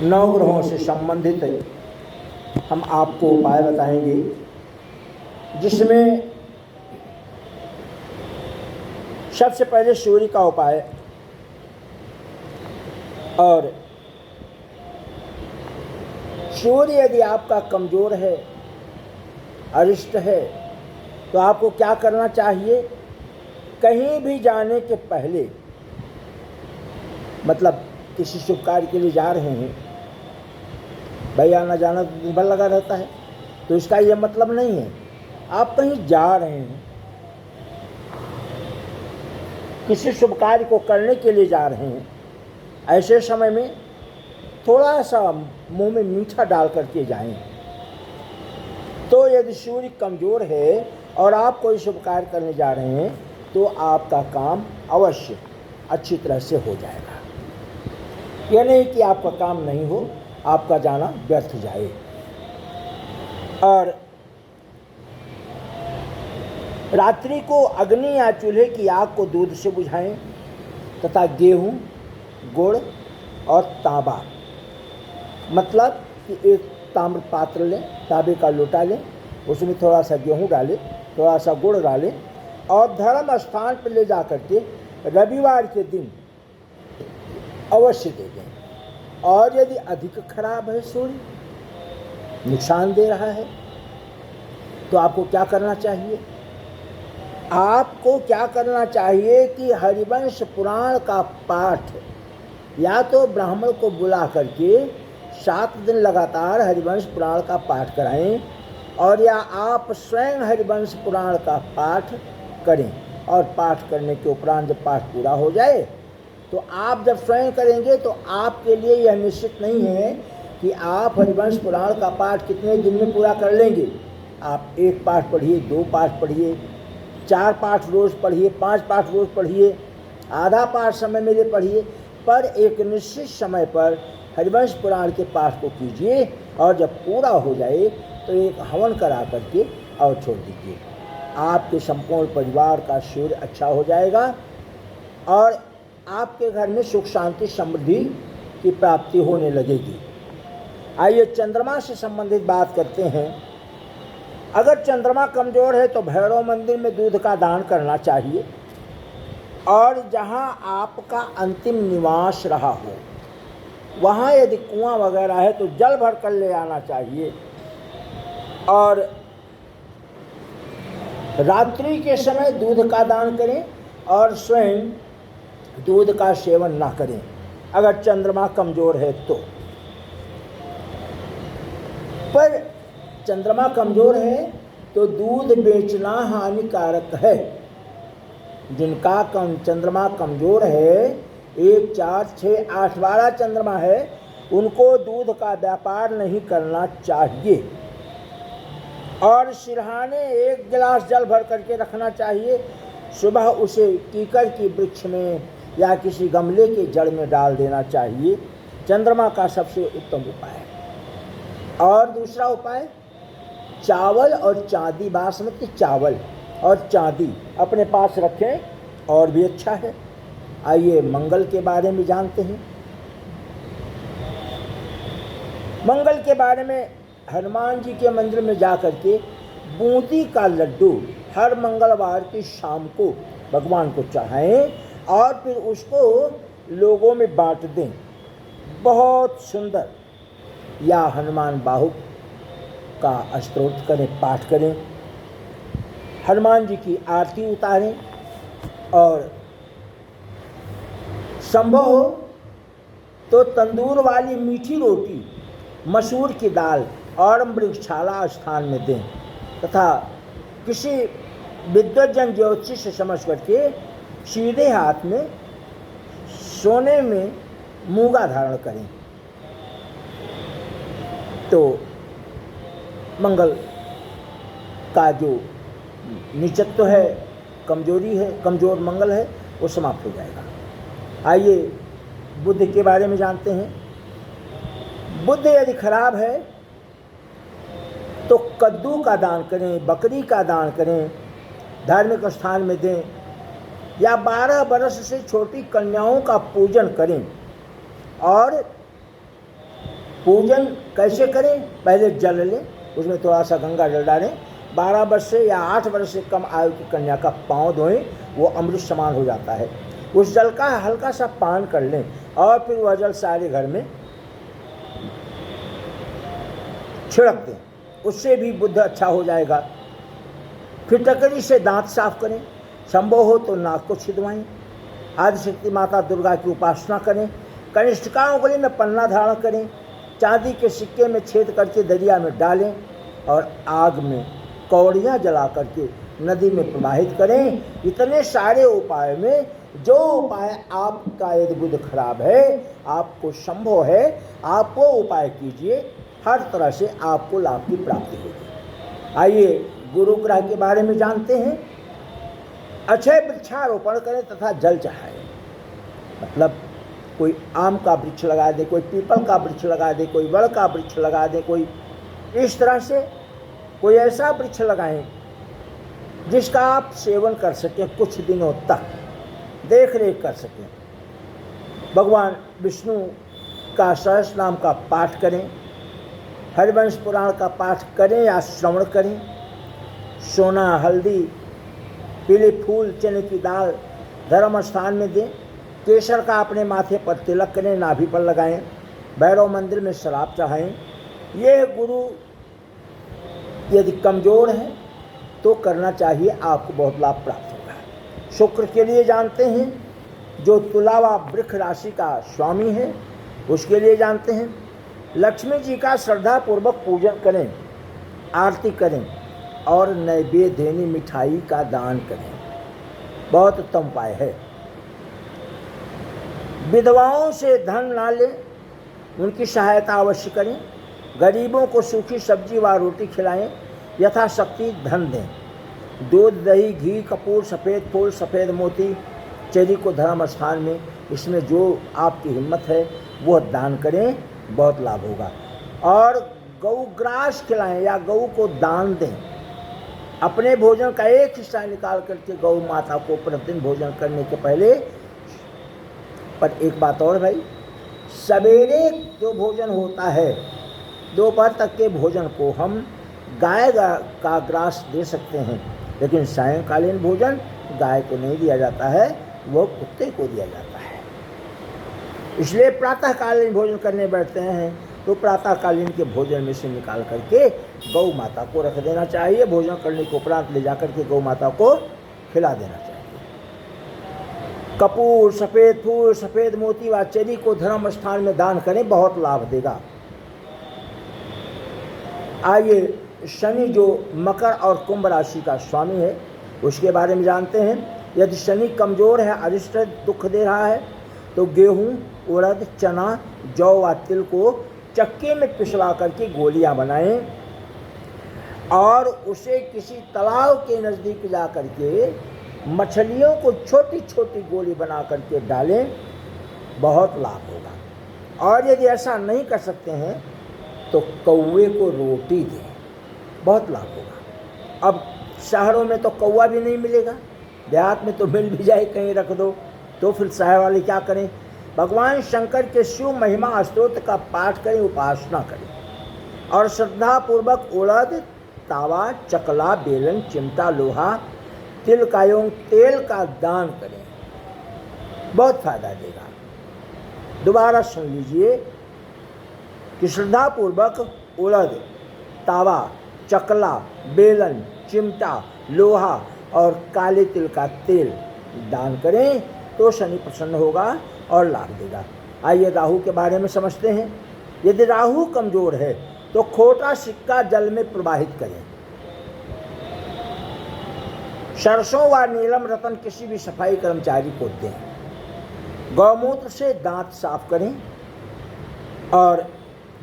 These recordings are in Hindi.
नवग्रहों से संबंधित हम आपको उपाय बताएंगे, जिसमें सबसे पहले सूर्य का उपाय। और सूर्य यदि आपका कमज़ोर है, अरिष्ट है, तो आपको क्या करना चाहिए? कहीं भी जाने के पहले, मतलब किसी शुभ कार्य के लिए जा रहे हैं, भाई आना जाना तो दिन भर लगा रहता है, तो इसका यह मतलब नहीं है। आप कहीं जा रहे हैं, किसी शुभ कार्य को करने के लिए जा रहे हैं, ऐसे समय में थोड़ा सा मुंह में मीठा डाल करके जाएं। तो यदि सूर्य कमज़ोर है और आप कोई शुभ कार्य करने जा रहे हैं, तो आपका काम अवश्य अच्छी तरह से हो जाएगा। यह नहीं कि आपका काम नहीं हो, आपका जाना व्यर्थ जाए। और रात्रि को अग्नि या चूल्हे की आग को दूध से बुझाएं तथा गेहूं, गुड़ और तांबा, मतलब कि एक ताम्र पात्र लें, तांबे का लोटा लें, उसमें थोड़ा सा गेहूं डालें, थोड़ा सा गुड़ डालें और धर्म स्थान पर ले जा करके रविवार के दिन अवश्य दे दें। और यदि अधिक खराब है, सूर्य नुकसान दे रहा है, तो आपको क्या करना चाहिए? आपको क्या करना चाहिए कि हरिवंश पुराण का पाठ या तो ब्राह्मण को बुला करके 7 दिन लगातार हरिवंश पुराण का पाठ कराएं, और या आप स्वयं हरिवंश पुराण का पाठ करें। और पाठ करने के उपरांत जब पाठ पूरा हो जाए, तो आप जब स्वयं करेंगे तो आपके लिए यह निश्चित नहीं है कि आप हरिवंश पुराण का पाठ कितने दिन में पूरा कर लेंगे। आप 1 पाठ पढ़िए, 2 पाठ पढ़िए, 4 पाठ रोज़ पढ़िए, 5 पाठ रोज़ पढ़िए, आधा पाठ समय में पढ़िए, पर एक निश्चित समय पर हरिवंश पुराण के पाठ को कीजिए। और जब पूरा हो जाए तो एक हवन करा करके और छोड़ दीजिए। आपके संपूर्ण परिवार का सूर्य अच्छा हो जाएगा और आपके घर में सुख शांति समृद्धि की प्राप्ति होने लगेगी। आइए चंद्रमा से संबंधित बात करते हैं। अगर चंद्रमा कमज़ोर है तो भैरव मंदिर में दूध का दान करना चाहिए, और जहां आपका अंतिम निवास रहा हो वहां यदि कुआं वगैरह है तो जल भर कर ले आना चाहिए। और रात्रि के समय दूध का दान करें और स्वयं दूध का सेवन ना करें अगर चंद्रमा कमज़ोर है तो। पर चंद्रमा कमज़ोर है तो दूध बेचना हानिकारक है। जिनका चंद्रमा कमज़ोर है, 1, 4, 6, 8, 12 चंद्रमा है, उनको दूध का व्यापार नहीं करना चाहिए। और सिरहाने 1 गिलास जल भर करके रखना चाहिए। सुबह उसे कीकर की वृक्ष में या किसी गमले के जड़ में डाल देना चाहिए। चंद्रमा का सबसे उत्तम उपाय है। और दूसरा उपाय, चावल और चांदी, बासमती चावल और चांदी अपने पास रखें और भी अच्छा है। आइए मंगल के बारे में जानते हैं। मंगल के बारे में हनुमान जी के मंदिर में जा करके बूंदी का लड्डू हर मंगलवार की शाम को भगवान को चढ़ाएं और फिर उसको लोगों में बांट दें। बहुत सुंदर। या हनुमान बाहु का स्तोत्र करें, पाठ करें, हनुमान जी की आरती उतारें, और संभव हो तो तंदूर वाली मीठी रोटी, मसूर की दाल और मृगशाला स्थान में दें, तथा किसी विद्वज्जन ज्योतिषी से समझ करके सीधे हाथ में सोने में मूंगा धारण करें। तो मंगल का जो नीचत्व है, कमजोरी है, कमजोर मंगल है, वो समाप्त हो जाएगा। आइए बुध के बारे में जानते हैं। बुध यदि खराब है तो कद्दू का दान करें, बकरी का दान करें, धार्मिक स्थान में दें, या 12 वर्ष से छोटी कन्याओं का पूजन करें, और पूजन कैसे करें? पहले जल लें, उसमें थोड़ा सा गंगा जल डालें, 12 वर्ष से या 8 वर्ष से कम आयु की कन्या का पाँव धोएं, वो अमृत समान हो जाता है। उस जल का हल्का सा पान कर लें और फिर वह जल सारे घर में छिड़क दें, उससे भी बुद्ध अच्छा हो जाएगा। फिर टकरी से दांत साफ करें, संभव हो तो नाक को छिदवाएं, आदिशक्ति माता दुर्गा की उपासना करें, कनिष्ठिका उंगली में पन्ना धारण करें, चांदी के सिक्के में छेद करके दरिया में डालें और आग में कौड़ियाँ जला करके नदी में प्रवाहित करें। इतने सारे उपाय में जो उपाय आपका यदि बुद्ध खराब है, आपको संभव है, आप वो उपाय कीजिए, हर तरह से आपको लाभ की प्राप्ति होगी। आइए गुरु ग्रह के बारे में जानते हैं। अक्षय वृक्षारोपण करें तथा जल चढ़ाएं। मतलब कोई आम का वृक्ष लगा दे, कोई पीपल का वृक्ष लगा दे, कोई वड़ का वृक्ष लगा दे, कोई इस तरह से कोई ऐसा वृक्ष लगाएं जिसका आप सेवन कर सकें, कुछ दिनों तक देख रेख कर सकें। भगवान विष्णु का सहस्र नाम का पाठ करें, हरिवंश पुराण का पाठ करें या श्रवण करें। सोना, हल्दी, पीले फूल, चने की दाल धर्म स्थान में दें। केसर का अपने माथे पर तिलक करें, नाभि पर लगाएं। भैरव मंदिर में शराब चढ़ाएं। ये गुरु यदि कमज़ोर है तो करना चाहिए, आपको बहुत लाभ प्राप्त होगा। शुक्र के लिए जानते हैं, जो तुलावा वृक्ष राशि का स्वामी है, उसके लिए जानते हैं। लक्ष्मी जी का श्रद्धापूर्वक पूजन करें, आरती करें और नैवेद्य मिठाई का दान करें, बहुत उत्तम उपाय है। विधवाओं से धन ना लें, उनकी सहायता अवश्य करें। गरीबों को सूखी सब्जी व रोटी खिलाएं, यथाशक्ति धन दें। दूध, दही, घी, कपूर, सफ़ेद फूल, सफ़ेद मोती, चेरी को धर्म स्थान में, इसमें जो आपकी हिम्मत है वो दान करें, बहुत लाभ होगा। और गौग्रास खिलाएं या गऊ को दान दें। अपने भोजन का एक हिस्सा निकाल करके गौ माता को प्रतिदिन भोजन करने के पहले। पर एक बात और भाई, सवेरे जो भोजन होता है, दोपहर तक के भोजन को हम गाय का ग्रास दे सकते हैं, लेकिन सायंकालीन भोजन गाय को नहीं दिया जाता है, वो कुत्ते को दिया जाता है। इसलिए प्रातःकालीन भोजन करने बैठते हैं तो प्रातःकालीन के भोजन में से निकाल करके गौ माता को रख देना चाहिए। भोजन करने के उपरांत ले जाकर के गौ माता को खिला देना चाहिए। कपूर, सफ़ेद फूल, सफ़ेद मोती व चेरी को धर्म स्थान में दान करें, बहुत लाभ देगा। आइए शनि जो मकर और कुंभ राशि का स्वामी है, उसके बारे में जानते हैं। यदि शनि कमज़ोर है, अरिष्ट दुख दे रहा है, तो गेहूँ, उड़द, चना, जौ व तिल को चक्की में पिसवा करके गोलियां बनाएं और उसे किसी तालाब के नज़दीक जा करके मछलियों को छोटी छोटी गोली बना करके डालें, बहुत लाभ होगा। और यदि ऐसा नहीं कर सकते हैं तो कौवे को रोटी दें, बहुत लाभ होगा। अब शहरों में तो कौवा भी नहीं मिलेगा, देहात में तो मिल भी जाए, कहीं रख दो, तो फिर शहर वाले क्या करें? भगवान शंकर के शिव महिमा स्तोत्र का पाठ करें, उपासना करें और श्रद्धापूर्वक उड़द, तावा, चकला, बेलन, चिमटा, लोहा, तिल का एवं तेल का दान करें, बहुत फायदा देगा। दोबारा सुन लीजिए कि श्रद्धापूर्वक उड़द, तावा, चकला, बेलन, चिमटा, लोहा और काले तिल का तेल दान करें तो शनि प्रसन्न होगा और लाभ देगा। आइए राहु के बारे में समझते हैं। यदि राहु कमज़ोर है तो खोटा सिक्का जल में प्रवाहित करें। सरसों व नीलम रतन किसी भी सफाई कर्मचारी को दें। गौमूत्र से दांत साफ करें और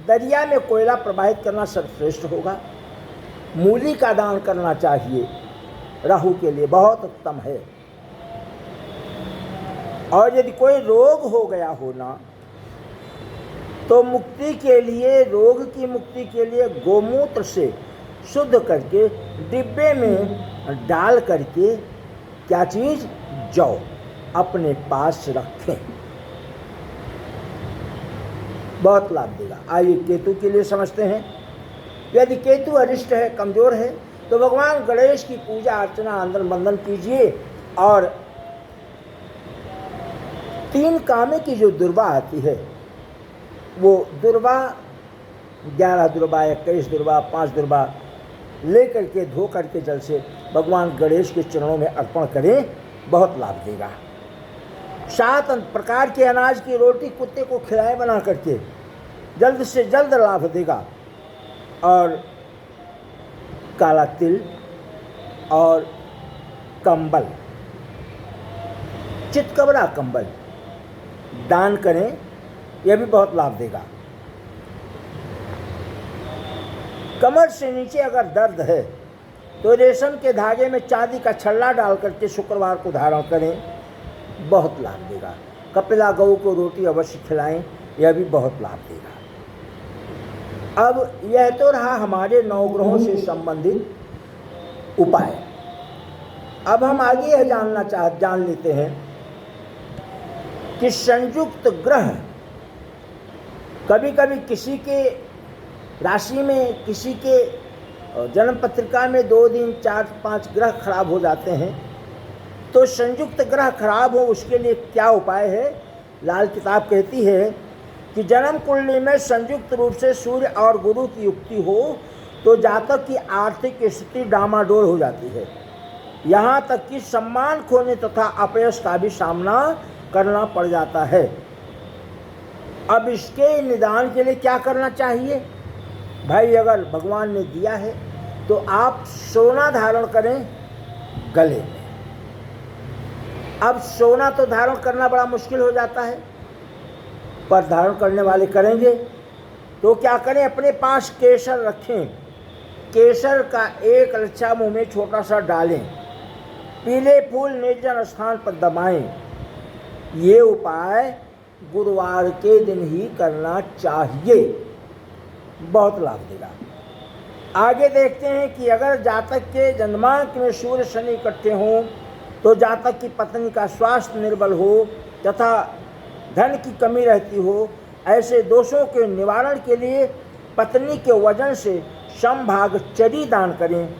दरिया में कोयला प्रवाहित करना सर्वश्रेष्ठ होगा। मूली का दान करना चाहिए, राहु के लिए बहुत उत्तम है। और यदि कोई रोग हो गया हो ना, तो मुक्ति के लिए, रोग की मुक्ति के लिए गोमूत्र से शुद्ध करके डिब्बे में डाल करके, क्या चीज़, जौ, अपने पास रखें। बहुत लाभ देगा। आइए केतु के लिए समझते हैं। यदि केतु अरिष्ट है, कमजोर है, तो भगवान गणेश की पूजा अर्चना आंदन बंदन कीजिए और 3 कामे की जो दुर्वा आती है, वो दुर्वा 11 दुर्वा, 21 दुर्वा, 5 दुर्वा लेकर के धो करके जल से भगवान गणेश के चरणों में अर्पण करें, बहुत लाभ देगा। 7 प्रकार के अनाज की रोटी कुत्ते को खिलाए बना करके, जल्द से जल्द लाभ देगा। और काला तिल और कंबल, चितकबरा कंबल दान करें, यह भी बहुत लाभ देगा। कमर से नीचे अगर दर्द है तो रेशम के धागे में चांदी का छल्ला डाल करके शुक्रवार को धारण करें, बहुत लाभ देगा। कपिला गऊ को रोटी अवश्य खिलाएं, यह भी बहुत लाभ देगा। अब यह तो रहा हमारे 9 ग्रहों से संबंधित उपाय। अब हम आगे यह जान लेते हैं कि संयुक्त ग्रह, कभी कभी किसी के राशि में, किसी के जन्म पत्रिका में 2 दिन 4-5 ग्रह खराब हो जाते हैं। तो संयुक्त ग्रह खराब हो उसके लिए क्या उपाय है? लाल किताब कहती है कि जन्म कुंडली में संयुक्त रूप से सूर्य और गुरु की युक्ति हो तो जातक की आर्थिक स्थिति डामाडोल हो जाती है, यहाँ तक कि सम्मान खोने तथा अपयश का भी सामना करना पड़ जाता है। अब इसके निदान के लिए क्या करना चाहिए? भाई, अगर भगवान ने दिया है तो आप सोना धारण करें गले में। अब सोना तो धारण करना बड़ा मुश्किल हो जाता है, पर धारण करने वाले करेंगे तो क्या करें? अपने पास केसर रखें, केसर का एक लच्छा मुंह में छोटा सा डालें, पीले फूल निर्जन स्थान पर दबाएं। ये उपाय गुरुवार के दिन ही करना चाहिए, बहुत लाभ देगा। आगे देखते हैं कि अगर जातक के जन्मांक में सूर्य शनि इकट्ठे हों तो जातक की पत्नी का स्वास्थ्य निर्बल हो तथा धन की कमी रहती हो, ऐसे दोषों के निवारण के लिए पत्नी के वजन से समभाग चरी दान करें।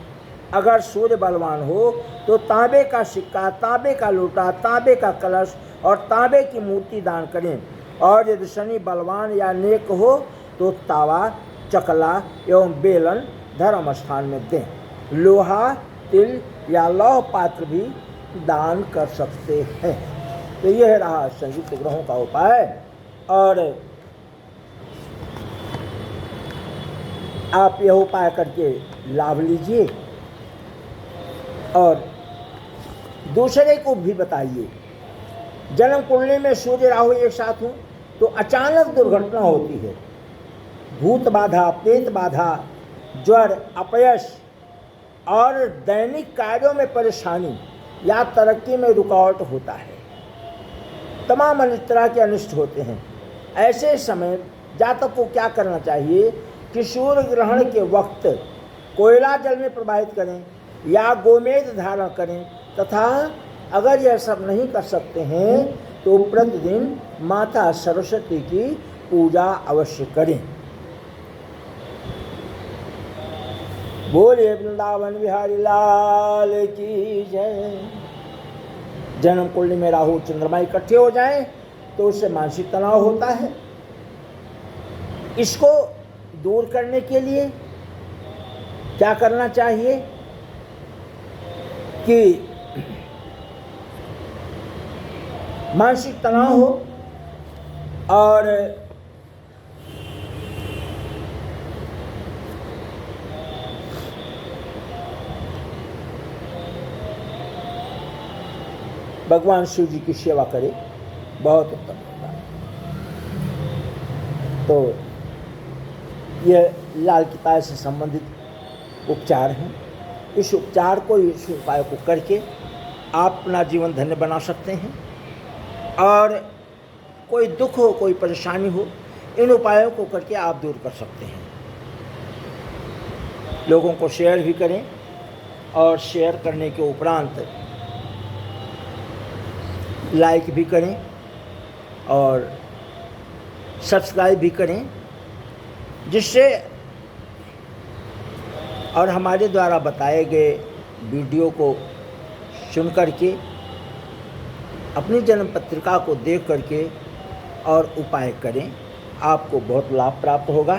अगर सूर्य बलवान हो तो तांबे का सिक्का, तांबे का लोटा, तांबे का कलश और तांबे की मूर्ति दान करें। और यदि शनि बलवान या नेक हो तो तावा, चकला एवं बेलन धर्म स्थान में दें। लोहा, तिल या लौह पात्र भी दान कर सकते हैं। तो यह रहा संयुक्त ग्रहों का उपाय। और आप यह उपाय करके लाभ लीजिए और दूसरे को भी बताइए। जन्म कुंडली में सूर्य राहु एक साथ हो तो अचानक दुर्घटना होती है। भूत बाधा, प्रेत बाधा, ज्वर, अपयश और दैनिक कार्यों में परेशानी या तरक्की में रुकावट होता है। तमाम अनेक तरह के अनिष्ट होते हैं। ऐसे समय जातक को क्या करना चाहिए कि सूर्य ग्रहण के वक्त कोयला जल में प्रवाहित करें या गोमेद धारण करें, तथा अगर यह सब नहीं कर सकते हैं तो प्रतिदिन माता सरस्वती की पूजा अवश्य करें। बोलिए वृंदावन बिहारी लाल की जय। जन्म कुंडली में राहु चंद्रमा इकट्ठे हो जाएं तो उससे मानसिक तनाव होता है। इसको दूर करने के लिए क्या करना चाहिए कि मानसिक तनाव हो और भगवान शिव जी की सेवा करे, बहुत उत्तम होगा। तो यह लाल किताब से संबंधित उपचार हैं। इस उपचार को, इस उपाय को करके आप अपना जीवन धन्य बना सकते हैं। और कोई दुख हो, कोई परेशानी हो, इन उपायों को करके आप दूर कर सकते हैं। लोगों को शेयर भी करें और शेयर करने के उपरांत लाइक भी करें और सब्सक्राइब भी करें, जिससे और हमारे द्वारा बताए गए वीडियो को सुन करके अपनी जन्म पत्रिका को देख करके और उपाय करें, आपको बहुत लाभ प्राप्त होगा।